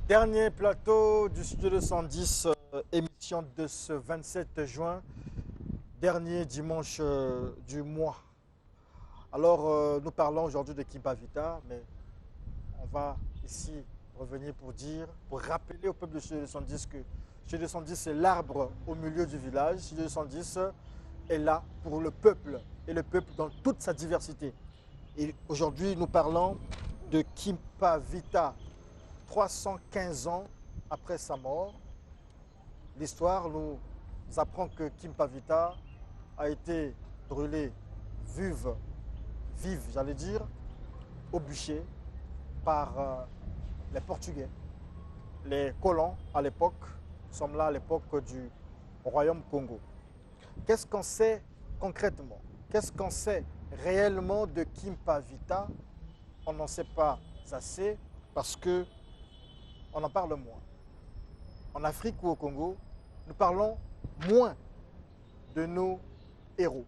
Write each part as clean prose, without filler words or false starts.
Dernier plateau du Studio 210, émission de ce 27 juin, dernier dimanche du mois. Alors, nous parlons aujourd'hui de Kimpa Vita, mais on va ici revenir pour rappeler au peuple de Studio 210 que Studio 210 c'est l'arbre au milieu du village. Studio 210 est là pour le peuple, et le peuple dans toute sa diversité. Et aujourd'hui, nous parlons de Kimpa Vita. 315 ans après sa mort, l'histoire nous apprend que Kimpa Vita a été brûlée vive, j'allais dire, au bûcher par les Portugais, les colons à l'époque. Nous sommes là à l'époque du Royaume Congo. Qu'est-ce qu'on sait concrètement? Qu'est-ce qu'on sait réellement de Kimpa Vita? On n'en sait pas assez parce que on en parle moins. En Afrique ou au Congo, nous parlons moins de nos héros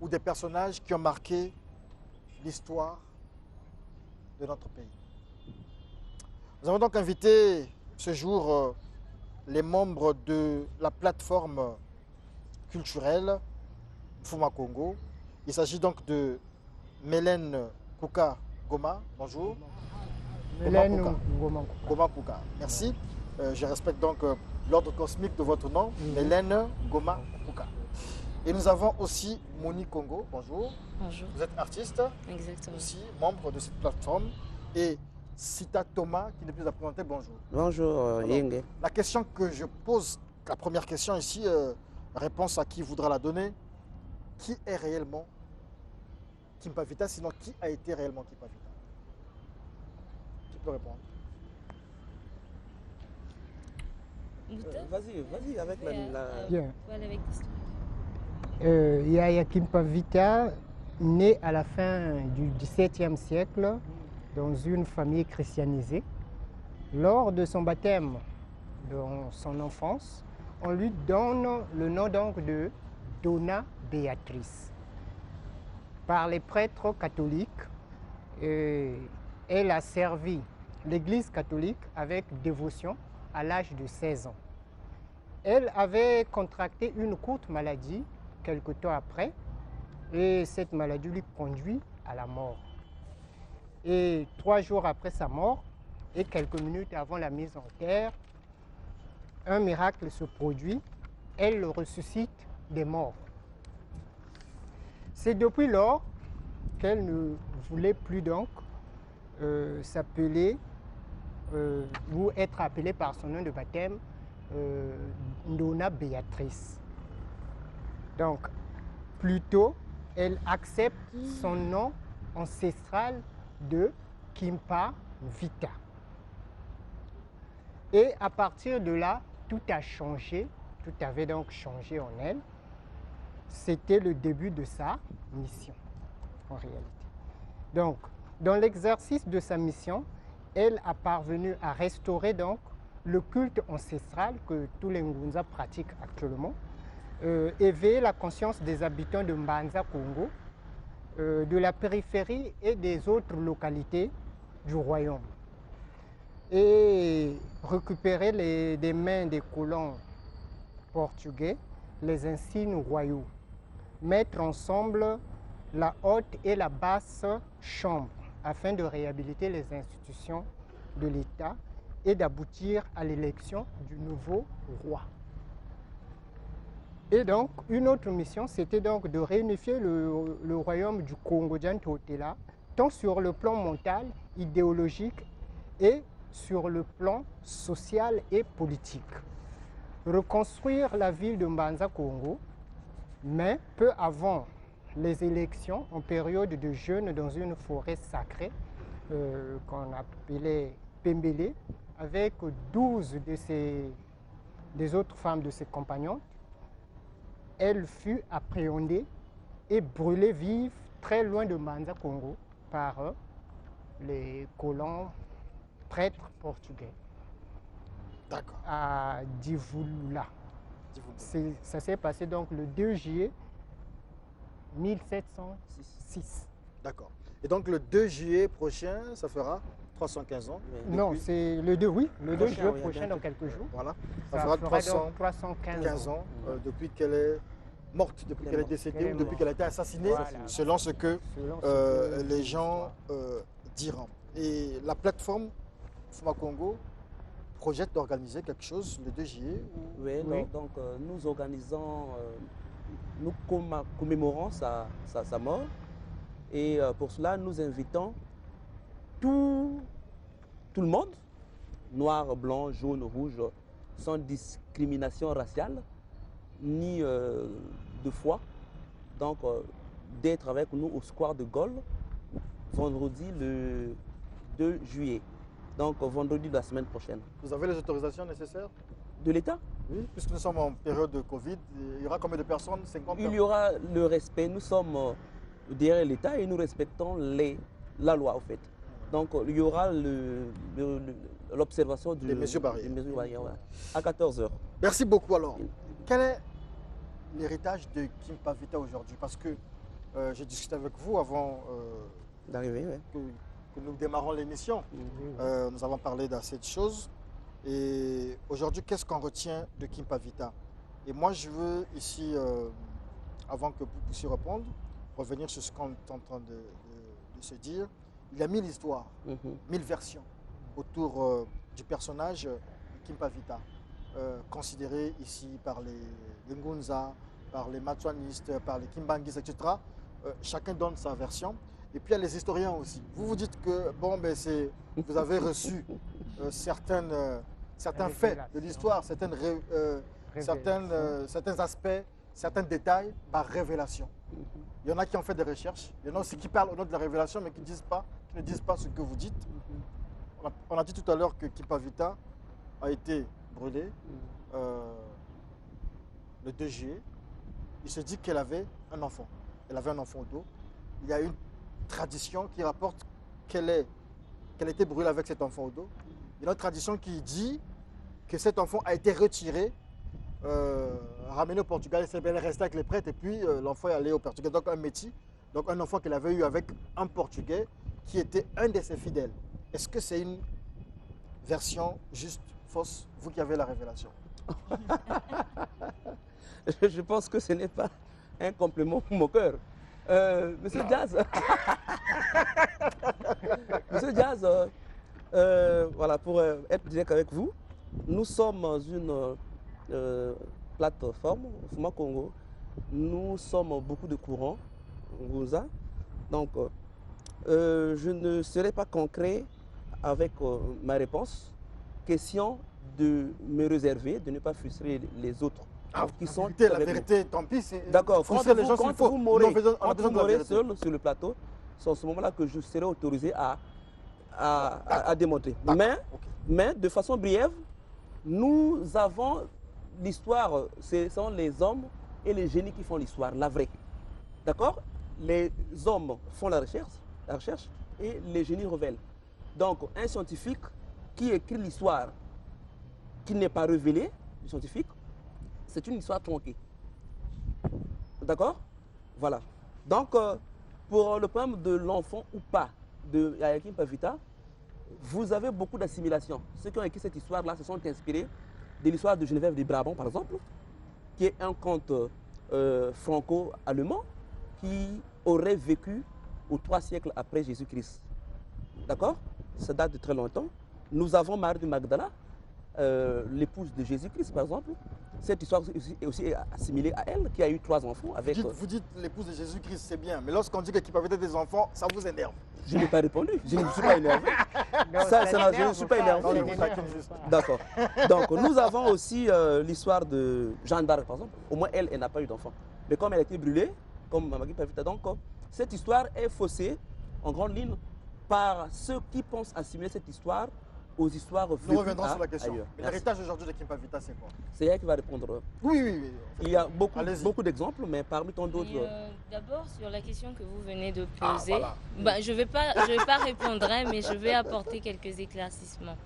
ou des personnages qui ont marqué l'histoire de notre pays. Nous avons donc invité ce jour les membres de la plateforme culturelle Fuma Congo. Il s'agit donc de Mélène Kouka Goma. Bonjour. Mélène Goma Kouka. Merci. Je respecte donc l'ordre cosmique de votre nom, Mélène Goma Kouka. Et nous avons aussi Moni Congo. Bonjour. Bonjour. Vous êtes artiste. Exactement. Aussi membre de cette plateforme. Et Sita Thomas, qui n'est plus à présenter. Bonjour. Bonjour, Yenge. La question que je pose, la première question ici, réponse à qui voudra la donner. Qui est réellement Kimpa Vita? Sinon, qui a été réellement Kimpa Vita? Qui peut répondre? Vas-y avec la... Bien. Voilà, avec l'histoire. Yaya Kimpa Vita, né à la fin du XVIIe siècle dans une famille christianisée. Lors de son baptême, dans son enfance, on lui donne le nom donc de Donna Béatrice. Par les prêtres catholiques, elle a servi l'Église catholique avec dévotion à l'âge de 16 ans. Elle avait contracté une courte maladie quelque temps après et cette maladie lui conduit à la mort. Et 3 jours après sa mort et quelques minutes avant la mise en terre, un miracle se produit, elle ressuscite des morts. C'est depuis lors qu'elle ne voulait plus donc s'appeler ou être appelée par son nom de baptême Donna Béatrice. Donc, plutôt, elle accepte son nom ancestral de Kimpa Vita. Et à partir de là, tout a changé, tout avait donc changé en elle. C'était le début de sa mission, en réalité. Donc, dans l'exercice de sa mission, elle a parvenu à restaurer donc le culte ancestral que tous les Ngunza pratiquent actuellement, éveiller la conscience des habitants de Mbanza Congo, de la périphérie et des autres localités du royaume, et récupérer des mains des colons portugais les insignes royaux, mettre ensemble la haute et la basse chambre afin de réhabiliter les institutions de l'État et d'aboutir à l'élection du nouveau roi. Et donc, une autre mission, c'était donc de réunifier le royaume du Congo Djantotela, tant sur le plan mental, idéologique et sur le plan social et politique. Reconstruire la ville de Mbanza Congo, mais peu avant les élections, en période de jeûne dans une forêt sacrée qu'on appelait Pembele, avec 12 des autres femmes de ses compagnons. Elle fut appréhendée et brûlée vive très loin de Mbanza Congo par les colons prêtres portugais. D'accord. À Divulula. Ça s'est passé donc le 2 juillet 1706. D'accord. Et donc le 2 juillet prochain, ça fera 315 ans. Oui. Non, Depuis- c'est le 2, oui, le 2 Prochain, juin oui, prochain, bientôt. dans quelques jours. Voilà. Ça Ça fera fera 300 donc 315 15 ans. ans depuis qu'elle est morte, depuis Elle est qu'elle est morte. décédée Elle est ou depuis morte. qu'elle a été assassinée, Voilà. selon ce que Selon ce que les dit gens l'histoire. diront. Et la plateforme Fuma Congo projette d'organiser quelque chose le 2 juillet. Oui, Oui. donc nous organisons, nous commémorons sa mort. Et pour cela, nous invitons tout le monde, noir, blanc, jaune, rouge, sans discrimination raciale, ni de foi. Donc, d'être avec nous au Square de Gaulle, vendredi le 2 juillet. Donc, vendredi de la semaine prochaine. Vous avez les autorisations nécessaires? De l'État, Oui, puisque nous sommes en période de Covid, il y aura combien de personnes? 50 il y aura le respect. Nous sommes derrière l'État et nous respectons la loi, en fait. Donc, il y aura l'observation Des mesures barrières. des mesures barrières, voilà, à 14 h. Merci beaucoup alors. Quel est l'héritage de Kim Pavita aujourd'hui? Parce que j'ai discuté avec vous avant D'arriver, oui. que nous démarrons l'émission. Nous avons parlé d'assez de choses. Et aujourd'hui, qu'est-ce qu'on retient de Kim Pavita? Et moi, je veux ici, avant que vous puissiez répondre, revenir sur ce qu'on est en train de se dire. Il a 1000 histoires, 1000 versions autour du personnage de Kim Pavita, considéré ici par les Ngunza, par les Matsuanistes, par les Kimbanguis, etc. Chacun donne sa version. Et puis il y a les historiens aussi. Vous vous dites que bon, ben, vous avez reçu certains faits de l'histoire, certains aspects, certains détails par révélation. Il y en a qui ont fait des recherches, il y en a aussi qui parlent au nom de la révélation mais qui ne disent pas ce que vous dites. On a dit tout à l'heure que Kim Pavita a été brûlée le 2 juillet. Il se dit qu'elle avait un enfant. Elle avait un enfant au dos. Il y a une tradition qui rapporte qu'elle a été brûlée avec cet enfant au dos. Il y a une autre tradition qui dit que cet enfant a été retiré, ramené au Portugal, elle est restée avec les prêtres et puis l'enfant est allé au Portugal. Donc un métis, donc un enfant qu'elle avait eu avec un Portugais qui était un de ses fidèles. Est-ce que c'est une version juste, fausse, vous qui avez la révélation? Je pense que ce n'est pas un complément moqueur. Monsieur Jazz, Monsieur Jazz, voilà, pour être direct avec vous, nous sommes une plateforme, Fuma Congo. Nous sommes beaucoup de courants, Ngunza. Donc, je ne serai pas concret avec ma réponse. Question de me réserver, de ne pas frustrer les autres. Qui sont La avec vérité, tant pis. D'accord, quand frustrer les gens s'il vous faut. m'aurez On a besoin de la vérité. seul sur le plateau, c'est en ce moment-là que je serai autorisé à démontrer. Mais de façon brève, nous avons l'histoire, ce sont les hommes et les génies qui font l'histoire, la vraie. D'accord? Les hommes font la recherche et les génies révèlent. Donc, un scientifique qui écrit l'histoire qui n'est pas révélée, du scientifique, c'est une histoire tronquée. D'accord? Voilà. Donc, pour le problème de l'enfant ou pas de Kim Pavita, vous avez beaucoup d'assimilation. Ceux qui ont écrit cette histoire-là se sont inspirés de l'histoire de Geneviève de Brabant, par exemple, qui est un conte franco-allemand qui aurait vécu aux 3 siècles après Jésus-Christ. D'accord? Ça date de très longtemps. Nous avons Marie de Magdala, l'épouse de Jésus-Christ, par exemple. Cette histoire est aussi assimilée à elle, qui a eu 3 enfants avec... Vous dites l'épouse de Jésus-Christ, c'est bien. Mais lorsqu'on dit qu'il peut avoir des enfants, ça vous énerve. Je n'ai pas répondu. Je ne me suis pas énervé. Non, Je ne suis pas énervé. Non, je vous taquine juste. D'accord. Donc, nous avons aussi l'histoire de Jeanne d'Arc, par exemple. Au moins, elle n'a pas eu d'enfant. Mais comme elle a été brûlée, comme Mamaki Pavita, donc, cette histoire est faussée, en grande ligne, par ceux qui pensent assimiler cette histoire aux histoires Nous vécues reviendrons sur la question. ailleurs. Mais Merci. l'héritage aujourd'hui de Kimpavita, c'est quoi? C'est elle qui va répondre. Oui, oui, oui. Il y a beaucoup, Allez-y. beaucoup d'exemples, mais parmi tant d'autres. D'abord, sur la question que vous venez de Ah, poser, voilà. je vais pas répondre, hein, mais je vais apporter quelques éclaircissements.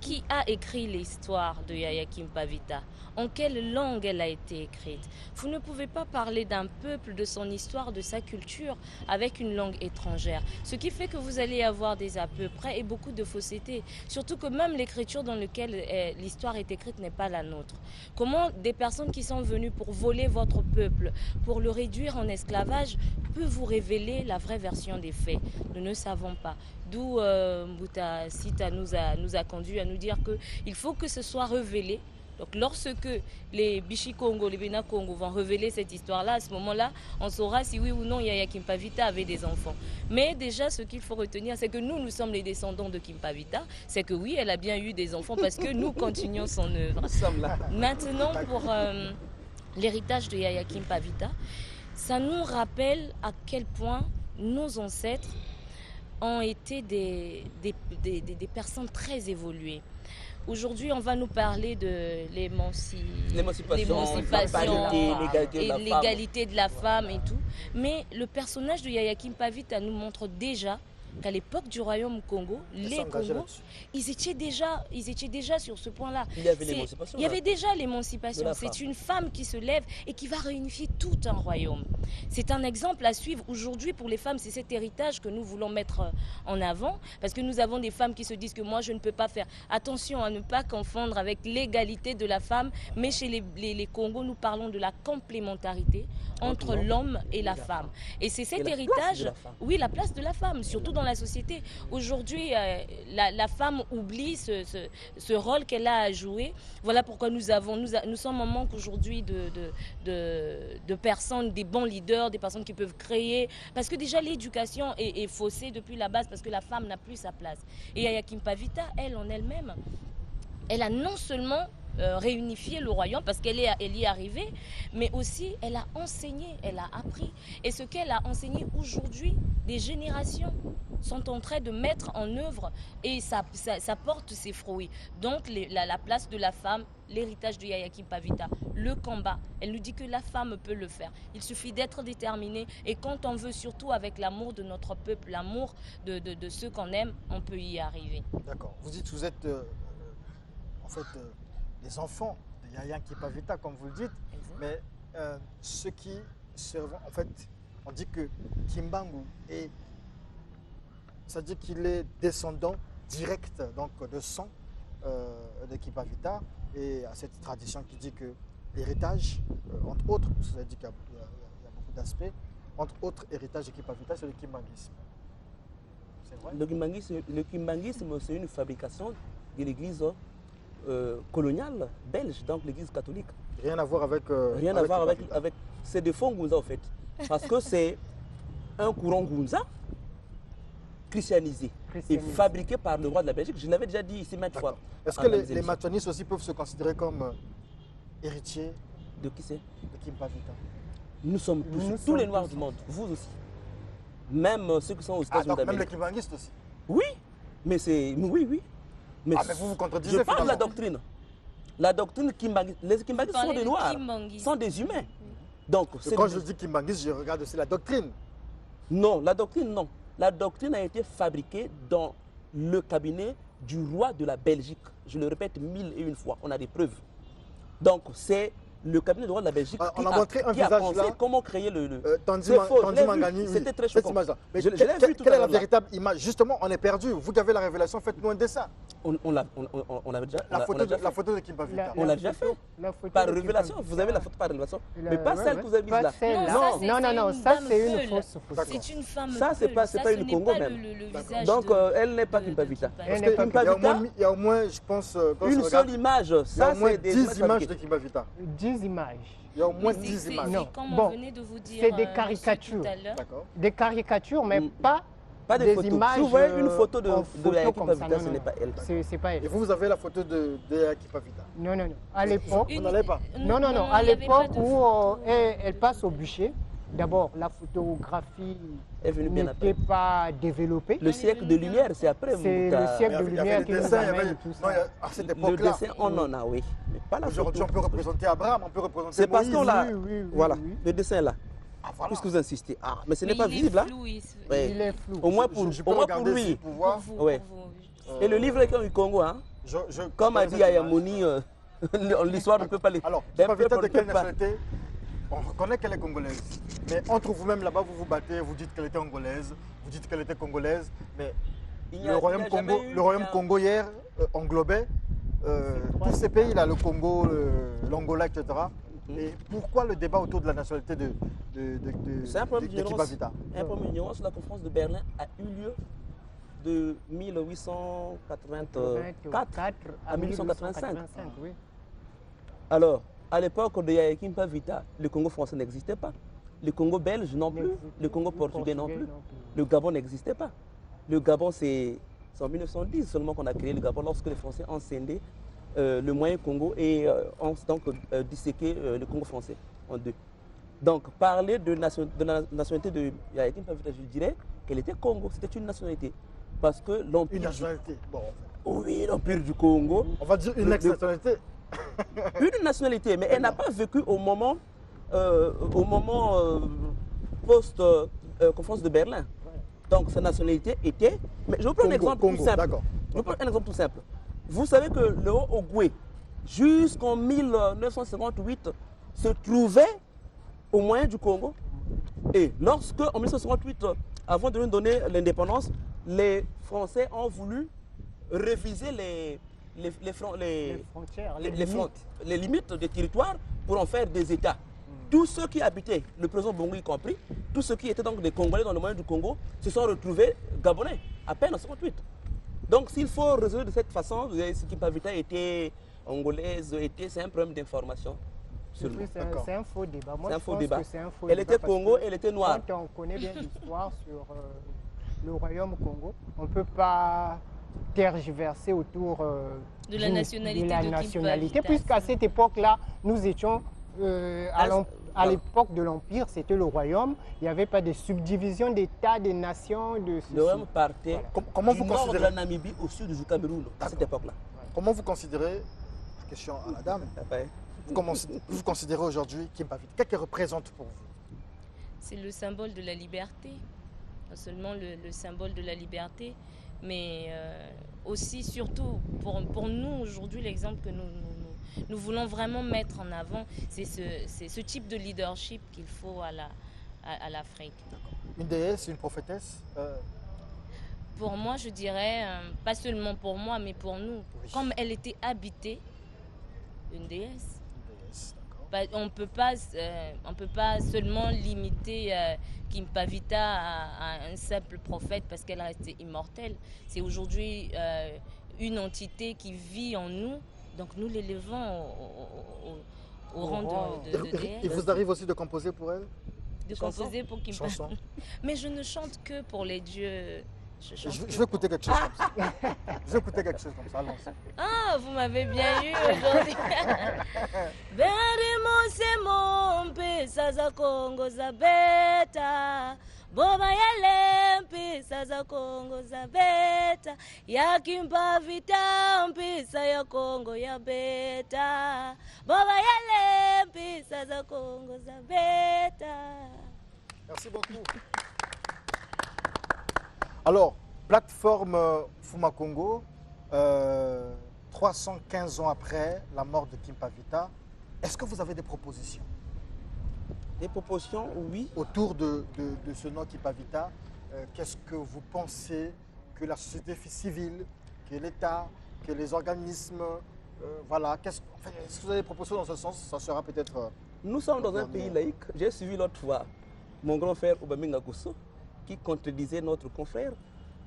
Qui a écrit l'histoire de Yaya Kimpavita? En quelle langue elle a été écrite? Vous ne pouvez pas parler d'un peuple, de son histoire, de sa culture avec une langue étrangère. Ce qui fait que vous allez avoir des à peu près et beaucoup de fausseté. Surtout que même l'écriture dans laquelle l'histoire est écrite n'est pas la nôtre. Comment des personnes qui sont venues pour voler votre peuple, pour le réduire en esclavage, peuvent vous révéler la vraie version des faits? Nous ne savons pas. D'où Mbouta Sita nous a conduit à nous dire qu'il faut que ce soit révélé. Donc lorsque les Bichi Congo, les Bena Congo vont révéler cette histoire-là, à ce moment-là, on saura si oui ou non Yaya Kimpavita avait des enfants. Mais déjà, ce qu'il faut retenir, c'est que nous sommes les descendants de Kimpavita. C'est que oui, elle a bien eu des enfants parce que nous continuons son œuvre. Nous sommes là. Maintenant, pour l'héritage de Yaya Kimpavita, ça nous rappelle à quel point nos ancêtres ont été des personnes très évoluées. Aujourd'hui, on va nous parler de l'émancipation, l'égalité de la femme et tout. Mais le personnage de Yaya Kimpavita nous montre déjà qu'à l'époque du royaume Congo, les Congos, ils étaient déjà sur ce point-là. Il y avait l'émancipation. Il y avait déjà l'émancipation. C'est une femme qui se lève et qui va réunifier tout un royaume. C'est un exemple à suivre. Aujourd'hui, pour les femmes, c'est cet héritage que nous voulons mettre en avant. Parce que nous avons des femmes qui se disent que moi, je ne peux pas faire. Attention à ne pas confondre avec l'égalité de la femme. Mais chez les Congos, nous parlons de la complémentarité entre l'homme et la femme. Et c'est cet héritage, oui, la place de la femme, surtout dans la société. Aujourd'hui, la femme oublie ce rôle qu'elle a à jouer. Voilà pourquoi nous sommes en manque aujourd'hui de personnes, des bons leaders, des personnes qui peuvent créer. Parce que déjà, l'éducation est faussée depuis la base parce que la femme n'a plus sa place. Et Yaya Kimpavita, elle, en elle-même, elle a non seulement réunifier le royaume parce qu'elle y est arrivée, mais aussi elle a enseigné, elle a appris. Et ce qu'elle a enseigné aujourd'hui, des générations sont en train de mettre en œuvre et ça porte ses fruits. Donc la place de la femme, l'héritage de Yaya Kimpavita, le combat, elle nous dit que la femme peut le faire. Il suffit d'être déterminé et quand on veut, surtout avec l'amour de notre peuple, l'amour de ceux qu'on aime, on peut y arriver. D'accord. Vous dites que vous êtes en fait les enfants de Yaya Kimpavita, comme vous le dites, mais ceux qui servent, en fait, on dit que Kimbangu est, ça dit qu'il est descendant direct donc, de sang de Kimpavita, et à cette tradition qui dit que l'héritage, entre autres, parce que ça dit qu'il y a beaucoup d'aspects, entre autres héritages de Kimpavita, c'est le kimbanguisme. C'est vrai? Le kimbanguisme, c'est une fabrication de l'église coloniale belge, donc l'église catholique. Rien à voir avec... Rien à voir avec ces défauts Ngunza en fait. Parce que c'est un courant Ngunza christianisé et fabriqué par le roi de la Belgique. Je l'avais déjà dit ici maintes fois. Est-ce que les matonistes aussi peuvent se considérer comme héritiers de qui c'est? De Kimpavita? Nous sommes tous les Noirs du monde, vous aussi. Même ceux qui sont aux États-Unis d'Amérique. Même les kimbanguistes aussi? Oui, mais c'est... Oui. Mais vous contredisez. Je parle de la doctrine. La doctrine kimbanguiste. Les kimbanguistes sont des Noirs, sont des humains. Donc, quand je dis kimbanguiste, je regarde aussi la doctrine. Non, la doctrine, non. La doctrine a été fabriquée dans le cabinet du roi de la Belgique. Je le répète 1001 fois, on a des preuves. Donc, c'est le cabinet du roi de la Belgique qui a pensé comment créer le... Tandy Mangani, c'était très choquant. Mais quelle est la véritable image? Justement, on est perdu. Vous qui avez la révélation, faites-nous un dessin. On avait déjà la photo de Kimpavita. On l'a déjà fait. Par révélation. Vous avez la photo par révélation. Mais pas celle que vous avez mise là. Non, ça c'est une fausse photo. C'est une femme. Ça, c'est pas une Congo même. Donc, elle n'est pas Kimpavita. Il y a au moins, je pense... Une seule image. Il y a au moins 10 images de Kimpavita. 10 images. Il y a au moins 10 images. Non, bon, c'est des caricatures. Des caricatures, mais pas des photos. images. Si vous voyez une photo de Yaya Kimpavita, ce n'est pas elle. C'est pas elle. Et vous avez la photo de Yaya Kimpavita? Non. À l'époque... Vous n'allez pas? Non. À l'époque où elle passe au bûcher, d'abord, la photographie est venu bien n'était après. pas développée. Le siècle de lumière, c'est après. C'est le siècle de Il y avait lumière des qui nous dessins, amène tout non, ça. à cette Le époque-là. dessin, on en a, oui. Mais pas la Aujourd'hui, on photo. peut représenter Abraham, on peut représenter C'est parce Moïse. qu'on l'a. Oui, oui, oui, Voilà, oui. le dessin là. Ah, voilà. Puisque vous insistez. Ah, mais ce Mais n'est pas il est visible, hein. flou, Ouais. Il est flou. Au moins pour, Je peux au moins pour regarder ici lui. pour Pour voir. vous, Ouais. pour vous. Et le livre est comme du Congo, hein. Comme a dit Ayamoni, l'histoire ne peut pas les. Alors, les Kimpa Vita, peuples de ne quelle peuvent pas. nationalité? On reconnaît qu'elle est congolaise. Mais entre vous-même là-bas, vous vous battez, vous dites qu'elle était angolaise, vous dites qu'elle était congolaise. Mais Il n'y le a- royaume il n'y a Congo, jamais eu le royaume un- Congo hier englobait tous ces pays là, le Congo, l'Angola, etc. Et pourquoi le débat autour de la nationalité de C'est un problème de Kimpa d'ignorance. Vita? Un problème d'ignorance. La conférence de Berlin a eu lieu de 1884 à 1885. Oui. Alors, à l'époque de Yaya Kimpa Vita, le Congo français n'existait pas. Le Congo belge non plus. Le Congo portugais non plus. Le Gabon n'existait pas. Le Gabon, c'est en 1910 seulement qu'on a créé le Gabon, lorsque les Français ont scindé le moyen Congo et ont donc disséqué le Congo français en deux. Donc, parler de la nationalité de Yaya Kimpa Vita, je dirais qu'elle était Congo, c'était une nationalité. Parce que l'empire. Une nationalité. Bon, Oui, l'empire du Congo. on va dire une ex-nationalité. Une nationalité, mais elle n'a pas vécu au moment post-conférence de Berlin. Donc sa nationalité était. Mais je vais prendre un exemple Congo, tout simple. d'accord. Je vais prendre un exemple tout simple. Vous savez que le Haut-Ogooué, jusqu'en 1958, se trouvait au moyen du Congo. Et lorsque, en 1958, avant de nous donner l'indépendance, les Français ont voulu réviser les frontières, les limites des territoires pour en faire des États. Tous ceux qui habitaient, le président Bongo y compris, tous ceux qui étaient donc des Congolais dans le moyen du Congo, se sont retrouvés gabonais, à peine en 58. Donc s'il faut résoudre de cette façon, ce qui Pavita était angolaise, c'est un problème d'information. C'est un faux débat. Moi, C'est un je faux pense débat. que c'est un faux Elle débat était parce Congo, que elle était noire. Quand on connaît bien l'histoire sur le royaume Congo, on ne peut pas tergiverser autour De la nationalité de Kimpa nationalité, Vita. puisqu'à cette époque-là, nous étions à l'époque de l'Empire, c'était le royaume. Il n'y avait pas de subdivision d'États, de nations, de ceci. Le royaume partait Comment du vous nord de considérez la Namibie au sud du Cameroun, à cette époque-là. Comment vous considérez, question à la dame, Ouais. vous considérez aujourd'hui Kimpa Vita? Qu'est-ce qu'elle représente pour vous? C'est le symbole de la liberté. Non seulement le symbole de la liberté, mais aussi, surtout, pour nous aujourd'hui, l'exemple que nous voulons vraiment mettre en avant, c'est ce type de leadership qu'il faut à l'Afrique. Une déesse, une prophétesse Pour moi, je dirais, pas seulement pour moi, mais pour nous, Oui. comme elle était habitée, une déesse. Une déesse, d'accord. On ne peut pas seulement limiter Kimpa Vita à un simple prophète parce qu'elle restait immortelle. C'est aujourd'hui une entité qui vit en nous, donc nous l'élevons au rang de déesse. Il vous arrive aussi de composer pour elle? De composer pour Kimpa. Chanson. Mais je ne chante que pour les dieux. Je vais écouter quelque chose comme ça. Je vais écouter quelque chose comme ça, allons-y. Ah, vous m'avez bien eu aujourd'hui. Beri mose mpisa za Kongo za beta. Boba yale mpisa za Kongo za beta. Ya Kimpa Vita mpisa ya Kongo ya beta. Boba yale mpisa za Kongo za beta. Merci beaucoup. Alors, plateforme Fuma Congo, 315 ans après la mort de Kimpa Vita, est-ce que vous avez des propositions Des propositions, oui. autour de ce nom Kimpa Vita? Qu'est-ce que vous pensez que la société civile, que l'État, que les organismes, voilà, est-ce que vous avez des propositions dans ce sens? Ça sera peut-être... Nous sommes dans un pays laïque. J'ai suivi l'autre fois mon grand frère Obaminga Kousso qui contredisait notre confrère.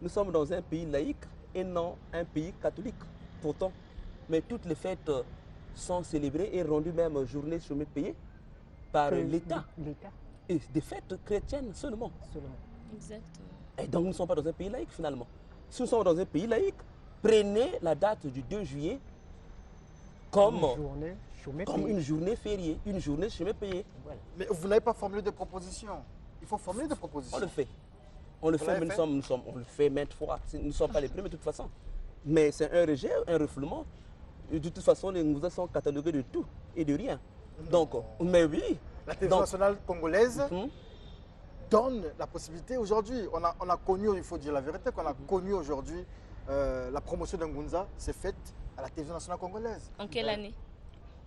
Nous sommes dans un pays laïque et non un pays catholique. Pourtant, mais toutes les fêtes sont célébrées et rendues même journée chômée payée par l'État. Et des fêtes chrétiennes seulement. Exactement. Et donc nous ne sommes pas dans un pays laïque finalement. Si nous sommes dans un pays laïque, prenez la date du 2 juillet comme chômé comme payé. une journée fériée, une journée chômé payé. Voilà. Mais vous n'avez pas formulé de propositions. Il faut formuler des propositions. On le fait. On le Vous fait, l'avez mais fait on le fait maintes fois. Nous ne sommes pas les premiers de toute façon. Mais c'est un rejet, un refoulement. Et de toute façon, les Ngouza sont catalogués de tout et de rien. Donc, mais oui. La télévision Donc, nationale congolaise hum, donne la possibilité aujourd'hui. On a connu, il faut dire la vérité, qu'on a connu aujourd'hui la promotion d'un Ngunza, c'est faite à la télévision nationale congolaise. En quelle année?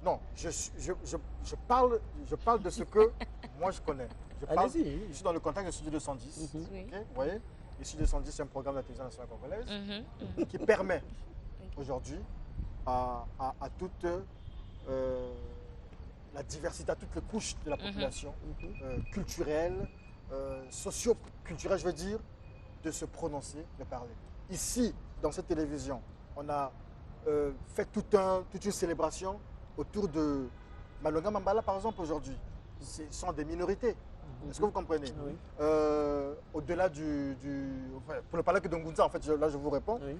Non, je parle de ce que moi je connais. Allez-y. Je suis dans le contact de Studio 210. Oui. Ok, vous voyez, et Studio 210, c'est un programme de la télévision nationale congolaise Mhm. qui permet aujourd'hui à toute la diversité, à toutes les couches de la population, culturelle, socio-culturelle, je veux dire, de se prononcer, de parler. Ici, dans cette télévision, on a fait toute une célébration autour de Malonga Mambala, par exemple, aujourd'hui. Ce sont des minorités. Est-ce que vous comprenez? Oui. Au-delà enfin, pour ne parler que de Ngunza, en fait, là je vous réponds. Oui.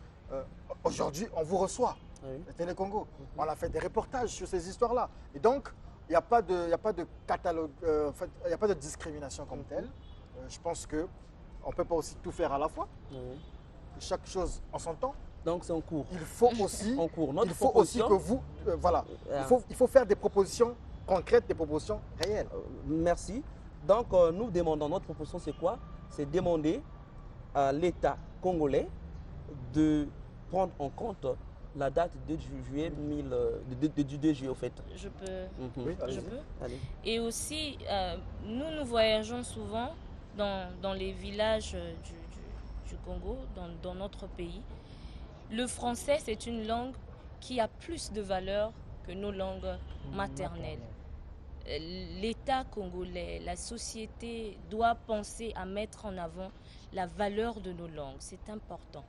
Aujourd'hui, on vous reçoit, Oui. le Télé Congo. On a fait des reportages sur ces histoires-là. Et donc, il n'y a pas de catalogue, en fait, il n'y a pas de discrimination comme telle. Je pense qu'on ne peut pas aussi tout faire à la fois. Oui. Chaque chose en son temps. Donc c'est en cours. Il faut aussi, En cours. Notre il faut aussi proposition- que vous, voilà, Ah. il faut faire des propositions concrètes, des propositions réelles. Merci. Donc, nous demandons, notre proposition, c'est quoi? C'est demander à l'État congolais de prendre en compte la date du 2 juillet, au fait. Je peux. Mhm. Oui, Je allez-y. peux. Allez. Et aussi, nous voyageons souvent dans les villages du Congo, dans notre pays. Le français, c'est une langue qui a plus de valeur que nos langues maternelles. L'État congolais, la société doit penser à mettre en avant la valeur de nos langues. C'est important.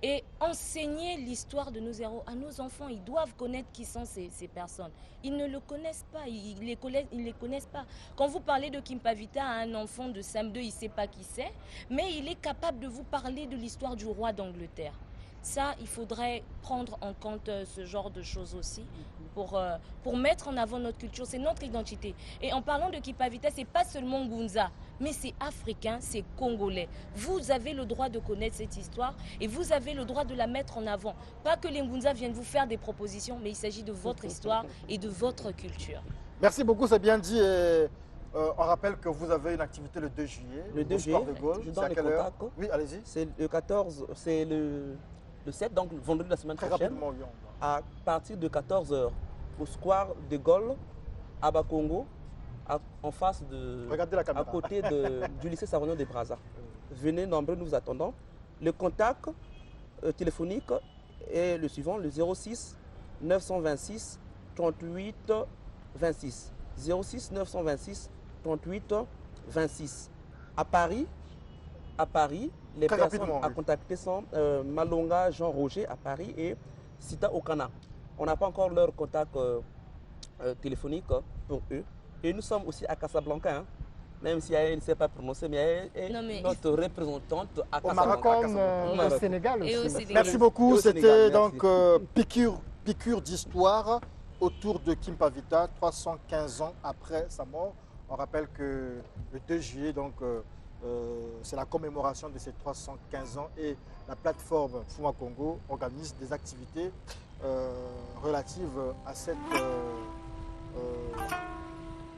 Et enseigner l'histoire de nos héros à nos enfants. Ils doivent connaître qui sont ces personnes. Ils ne le connaissent pas. Ils les connaissent pas. Quand vous parlez de Kimpavita à un enfant de SAM2, il ne sait pas qui c'est. Mais il est capable de vous parler de l'histoire du roi d'Angleterre. Ça, il faudrait prendre en compte ce genre de choses aussi pour mettre en avant notre culture. C'est notre identité. Et en parlant de Kipavita, ce n'est pas seulement Ngunza, mais c'est africain, c'est congolais. Vous avez le droit de connaître cette histoire et vous avez le droit de la mettre en avant. Pas que les Ngunza viennent vous faire des propositions, mais il s'agit de votre histoire et de votre culture. Merci beaucoup, c'est bien dit. Et, on rappelle que vous avez une activité le 2 juillet. Le 2 au Square juillet, de Gaulle. je C'est donne à le quelle heure? contact. Oui, allez-y. C'est le 14, c'est le 7, donc le vendredi de la semaine Très prochaine, rapidement, oui. à partir de 14h, au Square de Gaulle, à Bakongo, en face de... Regardez la à caméra. côté du lycée Sarognon de Brazza. Venez nombreux, nous vous attendons. Le contact téléphonique est le suivant, le 06 926 38 26. 06 926 38 26. À Paris, les Très personnes rapidement, à oui. contacter sont Malonga Jean-Roger à Paris et Sita Okana. On n'a pas encore leur contact téléphonique pour eux. Et nous sommes aussi à Casablanca, hein. Même si elle ne sait pas prononcer, mais elle est Non, mais notre représentante à Au Casablanca. Maroc, Comme Au au Maroc. Sénégal Et au aussi. Sénégal. Merci Et beaucoup. au C'était Sénégal, donc merci. piqûre d'histoire autour de Kimpavita, 315 ans après sa mort. On rappelle que le 2 juillet, donc, c'est la commémoration de ces 315 ans et la plateforme Fuma Congo organise des activités relatives à cette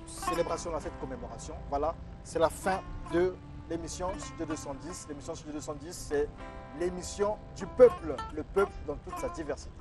célébration, à cette commémoration. Voilà, c'est la fin de l'émission Studio 210. L'émission Studio 210, c'est l'émission du peuple, le peuple dans toute sa diversité.